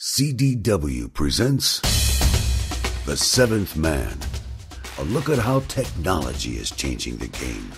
CDW presents The Seventh Man, a look at how technology is changing the game.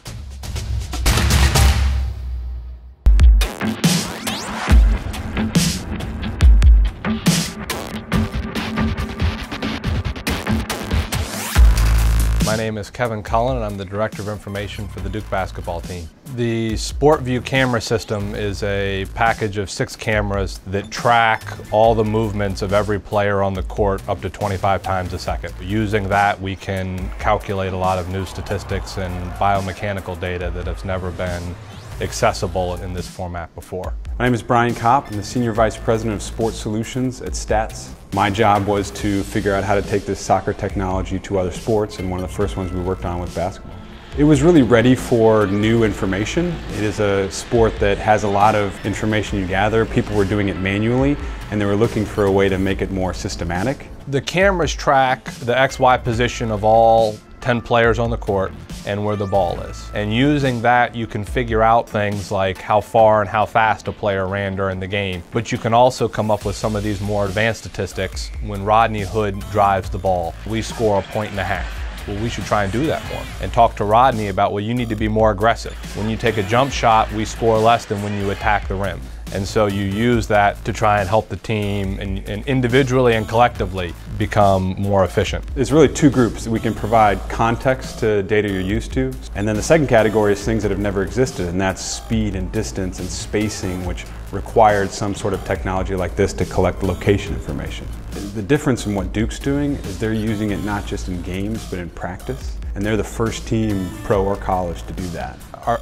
My name is Kevin Cullen, and I'm the Director of Information for the Duke basketball team. The SportView camera system is a package of 6 cameras that track all the movements of every player on the court up to 25 times a second. Using that, we can calculate a lot of new statistics and biomechanical data that has never been accessible in this format before. My name is Brian Kopp. I'm the Senior Vice President of Sports Solutions at Stats. My job was to figure out how to take this soccer technology to other sports, and one of the first ones we worked on was basketball. It was really ready for new information. It is a sport that has a lot of information you gather. People were doing it manually, and they were looking for a way to make it more systematic. The cameras track the XY position of all 10 players on the court and where the ball is. And using that, you can figure out things like how far and how fast a player ran during the game. But you can also come up with some of these more advanced statistics. When Rodney Hood drives the ball, we score 1.5 points. Well, we should try and do that more. And talk to Rodney about, well, you need to be more aggressive. When you take a jump shot, we score less than when you attack the rim. And so you use that to try and help the team and individually and collectively become more efficient. There's really 2 groups. We can provide context to data you're used to. And then the second category is things that have never existed, and that's speed and distance and spacing, which required some sort of technology like this to collect location information. The difference in what Duke's doing is they're using it not just in games, but in practice. And they're the first team, pro or college, to do that.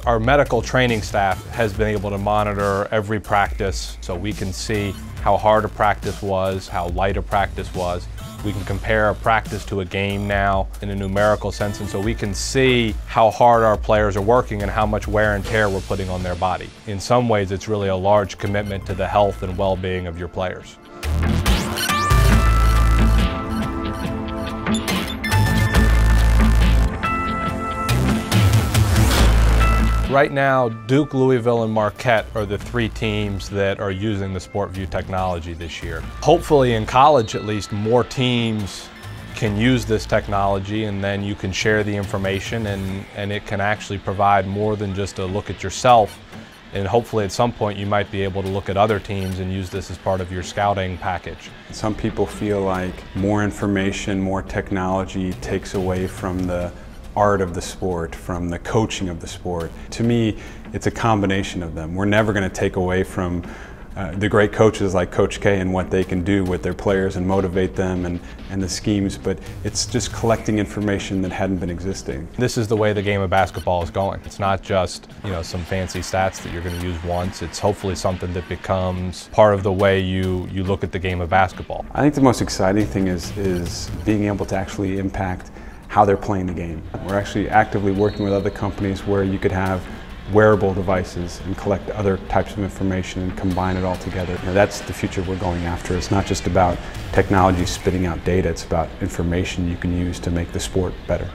Our medical training staff has been able to monitor every practice, so we can see how hard a practice was, how light a practice was. We can compare a practice to a game now in a numerical sense, and so we can see how hard our players are working and how much wear and tear we're putting on their body. In some ways, it's really a large commitment to the health and well-being of your players. Right now, Duke, Louisville, and Marquette are the 3 teams that are using the SportView technology this year. Hopefully in college, at least, more teams can use this technology, and then you can share the information, and it can actually provide more than just a look at yourself. And hopefully at some point you might be able to look at other teams and use this as part of your scouting package. Some people feel like more information, more technology takes away from the art of the sport, from the coaching of the sport. To me, it's a combination of them. We're never going to take away from the great coaches like Coach K and what they can do with their players and motivate them and the schemes, but it's just collecting information that hadn't been existing. This is the way the game of basketball is going. It's not just, some fancy stats that you're going to use once. It's hopefully something that becomes part of the way you look at the game of basketball. I think the most exciting thing is being able to actually impact how they're playing the game. We're actually actively working with other companies where you could have wearable devices and collect other types of information and combine it all together. That's the future we're going after. It's not just about technology spitting out data, it's about information you can use to make the sport better.